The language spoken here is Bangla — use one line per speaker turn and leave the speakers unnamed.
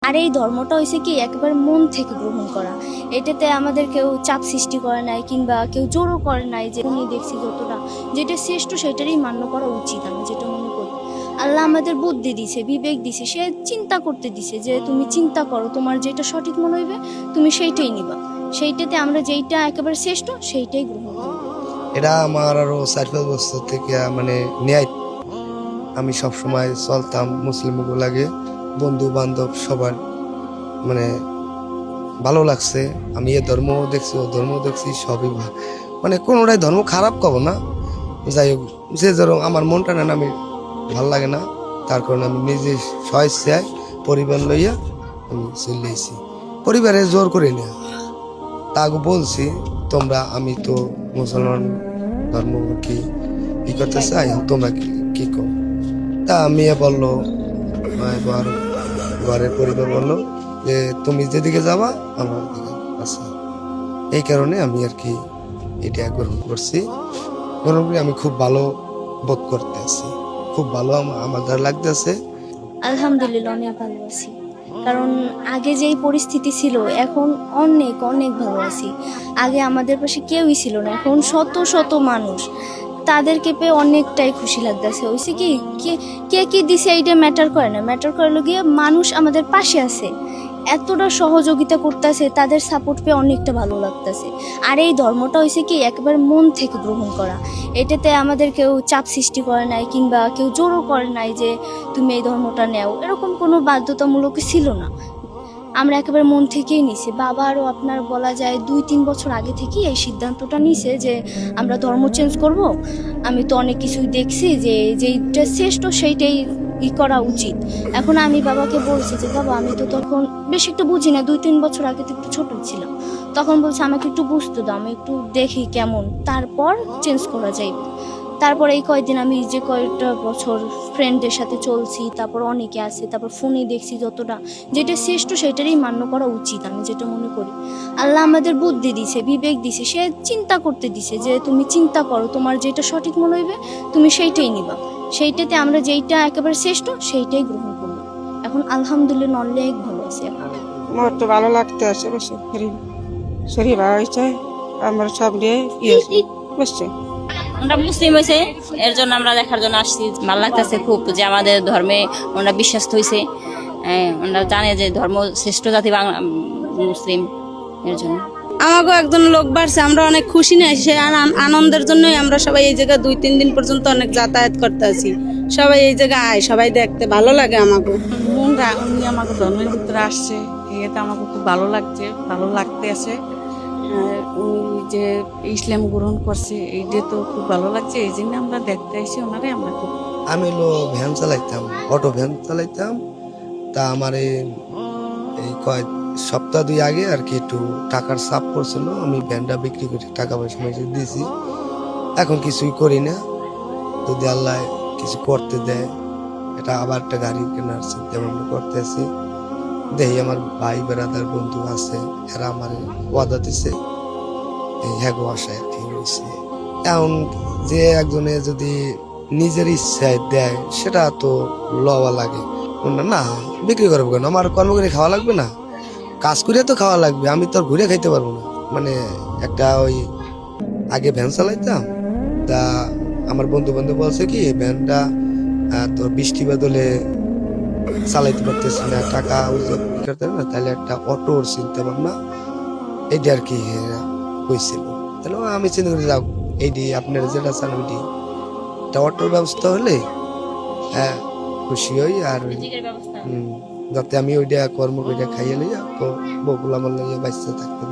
আর এই ধর্মটা হয়েছে কি একেবারে মন থেকে গ্রহণ করা। এটাতে আমাদের কেউ চাপ সৃষ্টি করে নাই কিংবা কেউ জোরও করে নাই যে উনি দেখছি যতটা যেটা শ্রেষ্ঠ সেটারই মান্য করা উচিত। আমি যেটা মনে করি আল্লাহ আমাদের বুদ্ধি দিছে, বিবেক দিছে, সে চিন্তা করতে দিছে যে তুমি চিন্তা করো, তোমার যেটা সঠিক মনে হইবে তুমি সেইটাই নিবা। সেইটাতে আমরা যেইটা একেবারে শ্রেষ্ঠ সেইটাই গ্রহণ করব।
এটা আমার আরো 4-5 বছর থেকে মানে ন্যায় আমি সবসময় চলতাম মুসলিম লাগে, বন্ধু বান্ধব সবার মানে ভালো লাগছে। আমি এ ধর্ম দেখছি ও ধর্ম দেখছি সবই মানে কোনোটাই ধর্ম খারাপ কব না, যাই হোক যে ধরো আমার মনটা না আমি ভাল লাগে না, তার কারণে আমি নিজে স্বেচ্ছায় পরিবার লইয়া আমি চলে এসেছি। পরিবারে জোর করে না, তাকে বলছি তোমরা আমি তো মুসলমান ধর্ম কি করতে চাই, তোমরা কি কো। তা মেয়ে বললো, ঘরের পরিবার বললো যে তুমি যেদিকে যাবা আমার দিকে আছে। এই কারণে আমি আর কি এটা গ্রহণ করছি। গ্রহণ করে আমি খুব ভালো বোধ করতে আছি, খুব ভালো আমার লাগতেছে।
আলহামদুলিল্লাহ অনেক ভালো আছি, কারণ আগে যেই পরিস্থিতি ছিল এখন অনেক অনেক ভালো আছি। আগে আমাদের পাশে কেউই ছিল না, এখন শত শত মানুষ, তাদেরকে পেয়ে অনেকটাই খুশি লাগতেছে। হয়েছে কি কে কি দিছে এইটা ম্যাটার করে না, ম্যাটার করে গিয়ে মানুষ আমাদের পাশে আছে, এতটা সহযোগিতা করতেছে, তাদের সাপোর্ট পেয়ে অনেকটা ভালো লাগতেছে। আর এই ধর্মটা হয়েছে কি একেবারে মন থেকে গ্রহণ করা। এটাতে আমাদের কেউ চাপ সৃষ্টি করে নাই কিংবা কেউ জোরও করে নাই যে তুমি এই ধর্মটা নেও, এরকম কোনো বাধ্যতামূলক ছিল না। আমরা একেবারে মন থেকেই নিছি। বাবা আরও আপনার বলা যায় 2-3 বছর আগে থেকেই এই সিদ্ধান্তটা নিছে যে আমরা ধর্ম চেঞ্জ করব। আমি তো অনেক কিছুই দেখছি যে যেইটা শ্রেষ্ঠ সেইটাই করা উচিত। এখন আমি বাবাকে বলছি যে বাবা আমি তো তখন বেশ একটু বুঝি না, 2-3 বছর আগে তো একটু ছোট ছিলাম, তখন বলছে আমাকে একটু বুঝতে দাও, আমি একটু দেখি কেমন, তারপর চেঞ্জ করা যাইবে। তারপর এই কয়েকদিন আমি যে কয়েকটা বছর ফ্রেন্ডদের সাথে চলছি, তারপর অনেকে আছে, তারপর ফোনে দেখছি যতটা যেটা শ্রেষ্ঠ সেটারই মান্য করা উচিত। আমি যেটা মনে করি আল্লাহ আমাদের বুদ্ধি দিছে, বিবেক দিছে, সে চিন্তা করতে দিছে যে তুমি চিন্তা করো, তোমার যেটা সঠিক মনে হইবে তুমি সেইটাই নিবা। সেইটাতে আমরা যেইটা একেবারে শ্রেষ্ঠ সেইটাই গ্রহণ করলাম। এখন আলহামদুলিল্লাহ অনেক ভালো আছে।
আমার তো ভালো লাগতে আছে, বসে শরীর ভালো হয়েছে, আমার সব নিয়ে বুঝছে।
আমরা মুসলিম হয়েছে এর জন্য আমরা দেখার জন্য আসছি। ভালো লাগতেছে খুব যে আমাদের ধর্মে ওনারা বিশ্বাস হয়েছে, ওনারা জানে যে ধর্ম শ্রেষ্ঠ জাতি বাংলা মুসলিম, এর জন্য
আমাকেও একজন লোক বাড়ছে, আমরা অনেক খুশি নেই, সে আনন্দের জন্যই আমরা সবাই এই জায়গায় 2-3 দিন পর্যন্ত অনেক যাতায়াত করতে আছি। সবাই এই জায়গায় আয়, সবাই দেখতে ভালো লাগে। আমাকে
উনি আমাকে ধর্মের ভিতরে আসছে, এটা আমাকে খুব ভালো লাগছে, ভালো লাগতে আছে। উনি যে ইসলাম গ্রহণ করছে এইটা তো খুব ভালো লাগছে, এই জন্য আমরা দেখতে আসি ওনারে। আমরা খুব
আমি ভ্যান চালাইতাম, অটো ভ্যান চালাইতাম। তা আমার এই কয়েক সপ্তাহ 2 আগে আর কি একটু টাকার চাপ পড়ছিল, আমি ভ্যানটা বিক্রি করে টাকা পয়সা দিয়েছি। এখন কিছুই করি না, যদি আল্লাহ কিছু করতে দেয় এটা আবার একটা গাড়ি কেনার চিন্তা ভাবনা করতে আছি। দেখি আমার ভাই বেড়াদার বন্ধু আছে, এরা আমার ওয়াদা দিছে, এই হ্যাগো আশায় আর কি হয়েছে। এখন যে একজনে যদি নিজের ইচ্ছায় দেয় সেটা তো লওয়া লাগে না, বিক্রি করবো কেন? আমার কর্ম করে খাওয়া লাগবে না, কাজ করে তো খাওয়া লাগবে, আমি তো ঘুরে খাইতে পারবো না। মানে একটা ওই আগে ভ্যান চালাইতাম, তা আমার বন্ধু বান্ধব বলছে কি ভ্যানটা তোর বৃষ্টি বাদলে চালাইতে পারতেছি না, টাকা করতে না, তাহলে একটা অটোর চিন্তা ভাবনা এইটা আর কি হয়েছিল। তাহলে আমি চিন্তা করি যাও এইটি আপনার যেটা চান ওইটি একটা অটোর ব্যবস্থা হলে হ্যাঁ খুশি হই। আর যাতে আমি ওইটা কর্ম করে খাইয়ে লইয়া তো বকুল আমার লইয়া বাঁচতে থাকতে পারি।